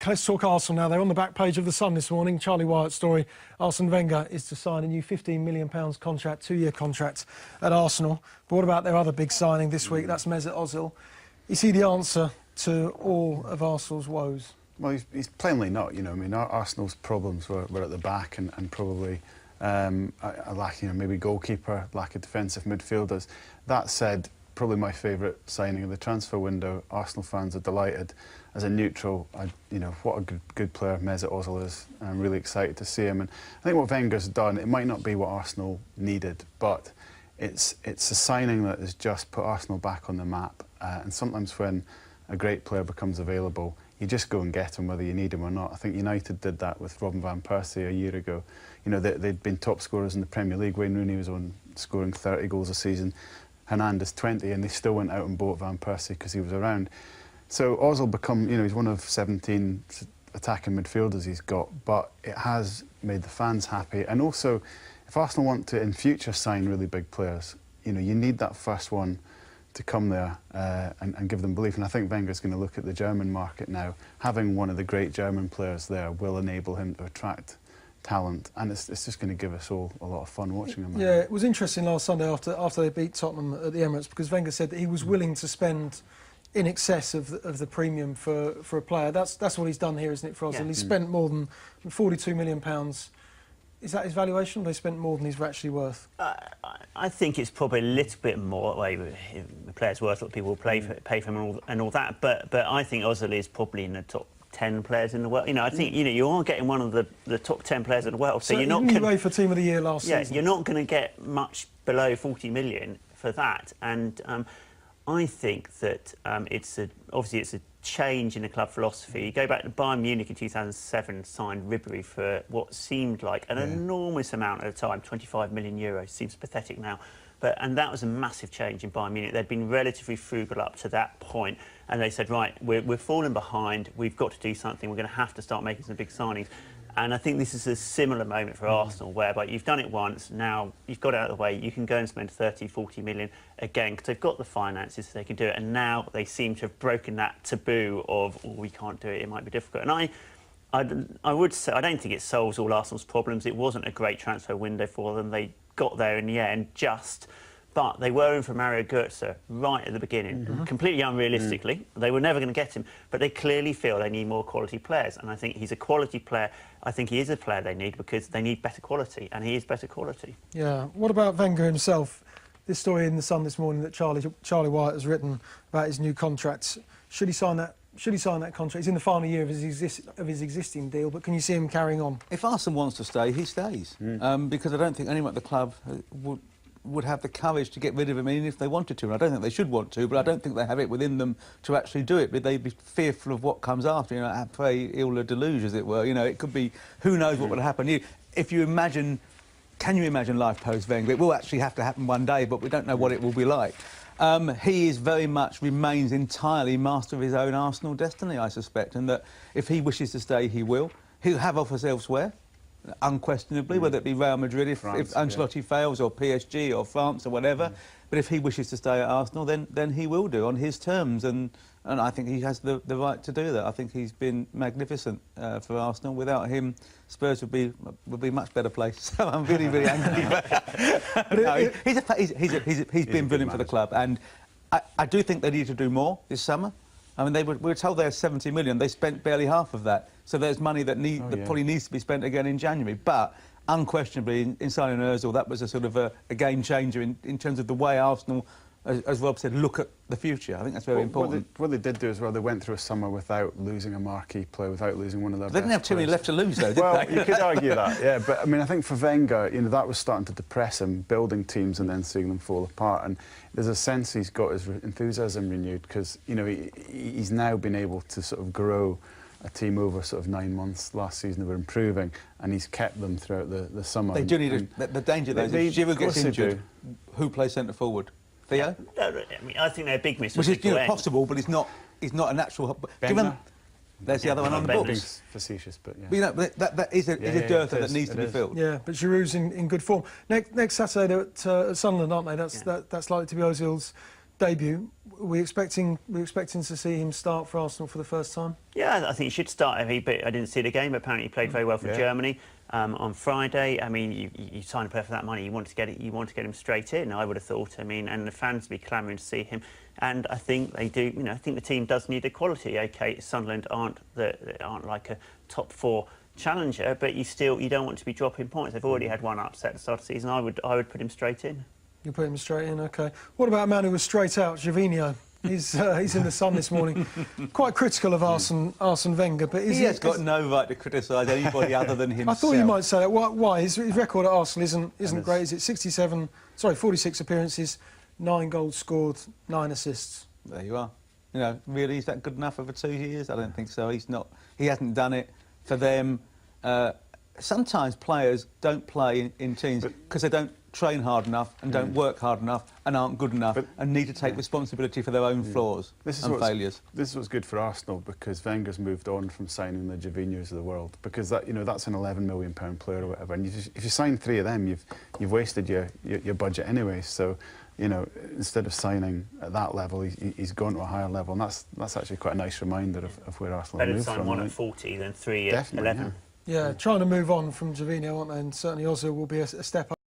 let's talk Arsenal now. They're on the back page of The Sun this morning. Charlie Wyatt's story. Arsene Wenger is to sign a new £15 million contract, 2-year contract at Arsenal. But what about their other big signing this week? That's Mesut Ozil. Is he the answer to all of Arsenal's woes? Well, he's plainly not. You know, I mean, Arsenal's problems were at the back and probably a lack, maybe goalkeeper, lack of defensive midfielders. That said, probably my favourite signing of the transfer window. Arsenal fans are delighted. As a neutral, what a good player Mesut Ozil is. I'm really excited to see him. And I think what Wenger's done, it might not be what Arsenal needed, but it's a signing that has just put Arsenal back on the map. And sometimes when a great player becomes available, you just go and get him whether you need him or not. I think United did that with Robin van Persie a year ago. You know, they'd been top scorers in the Premier League. Wayne Rooney was on scoring 30 goals a season. Hernandez 20, and they still went out and bought Van Persie because he was around. So Ozil he's one of 17 attacking midfielders he's got, but it has made the fans happy. And also, if Arsenal want to in future sign really big players, you need that first one to come there and give them belief. And I think Wenger's going to look at the German market now. Having one of the great German players there will enable him to attract talent, and it's just going to give us all a lot of fun watching him. Yeah, it was interesting last Sunday after they beat Tottenham at the Emirates, because Wenger said that he was willing to spend in excess of the premium for a player. That's what he's done here, isn't it, for Ozil? Yeah. He's spent more than £42 million. Is that his valuation, or they spent more than he's actually worth? I think it's probably a little bit more. The player's worth what people will pay for him and all that. But I think Ozil is probably in the top 10 players in the world. I think you are getting one of the top 10 players in the world. So you're not going to for Team of the Year last season. You're not going to get much below 40 million for that. And I think that obviously it's a change in the club philosophy. You go back to Bayern Munich in 2007, signed Ribery for what seemed like an enormous amount at the time, 25 million euros. Seems pathetic now. And that was a massive change in Bayern Munich. They'd been relatively frugal up to that point, and they said, right, we're falling behind, we've got to do something, we're going to have to start making some big signings. And I think this is a similar moment for Arsenal, whereby you've done it once, now you've got it out of the way, you can go and spend 30, 40 million again, because they've got the finances, so they can do it. And now they seem to have broken that taboo of, oh, we can't do it, it might be difficult. And I would say, I don't think it solves all Arsenal's problems. It wasn't a great transfer window for them. They got there in the end, but they were in for Mario Götze right at the beginning, completely unrealistically. They were never going to get him, but they clearly feel they need more quality players, and I think he's a quality player. I think he is a player they need because they need better quality, and he is better quality. Yeah. What about Wenger himself? This story in The Sun this morning that Charlie Wyatt has written about his new contracts. Should he sign that? Should he sign that contract? He's in the final year of his existing deal, but can you see him carrying on? If Arsene wants to stay, he stays. Because I don't think anyone at the club would have the courage to get rid of him, even if they wanted to. And I don't think they should want to, but I don't think they have it within them to actually do it. But they'd be fearful of what comes after, après il le deluge, as it were. It could be, who knows what would happen. If you imagine, can you imagine life post-Wenger? It will actually have to happen one day, but we don't know what it will be like. He is very much remains entirely master of his own Arsenal destiny, I suspect, and that if he wishes to stay, he will. He'll have offers elsewhere, unquestionably, whether it be Real Madrid if Ancelotti fails, or PSG or France or whatever. But if he wishes to stay at Arsenal, then he will do on his terms, and I think he has the right to do that. I think he's been magnificent for Arsenal. Without him, Spurs would be a much better place. So I'm really, really angry. He's been brilliant for the club, and I do think they need to do more this summer. I mean, we were told they had 70 million. They spent barely half of that. So there's money that probably needs to be spent again in January. But unquestionably, in signing Ozil, that was a sort of a game changer in terms of the way Arsenal, as Rob said, look at the future. I think that's very important. What they did do as well, they went through a summer without losing a marquee player, without losing one of their best They didn't have too many left to lose, though, did they? Well, you could argue that, yeah. But, I mean, I think for Wenger, that was starting to depress him, building teams and then seeing them fall apart. And there's a sense he's got his enthusiasm renewed because, he's now been able to sort of grow a team over sort of 9 months. Last season they were improving, and he's kept them throughout the summer. They do need the danger, though, if Giroud gets injured, who plays centre forward? Theo? I think they're a big miss. Which is possible, but he's not a natural. There's the other one on the books. Facetious, but yeah. But that is a dearth that needs to be filled. Yeah, but Giroud's in good form. Next Saturday they're at Sunderland, aren't they? That's likely to be Ozil's debut. We're expecting to see him start for Arsenal for the first time. Yeah, I think he should start. I didn't see the game, but apparently he played very well for Germany on Friday. I mean, you sign a player for that money, you want to get him straight in. I would have thought. I mean, and the fans would be clamouring to see him. And I think they do. You know, I think the team does need the quality. Okay, Sunderland aren't like a top 4 challenger, but you don't want to be dropping points. They've already had one upset at the start of the season. I would put him straight in. You put him straight in, OK. What about a man who was straight out, Gervinho? He's in the sun this morning. Quite critical of Arsene Wenger, but he has got no right to criticise anybody other than himself. I thought you might say that. Why? His record at Arsenal isn't great. Is it 46 appearances, 9 goals scored, 9 assists. There you are. You know, really, is that good enough over 2 years? I don't think so. He hasn't done it for them. Sometimes players don't play in teams because they don't train hard enough and don't work hard enough and aren't good enough and need to take responsibility for their own flaws and failures. This is what's good for Arsenal, because Wenger's moved on from signing the Gervinhos of the world, because that's an £11 million player or whatever, and if you sign 3 of them, you've wasted your budget anyway. So, you know, instead of signing at that level, he's gone to a higher level, and that's actually quite a nice reminder of where Arsenal moved from. Better to sign 1 at 40 than 3 at 11. Yeah, trying to move on from Gervinho, aren't they? And certainly Ozil will be a step up.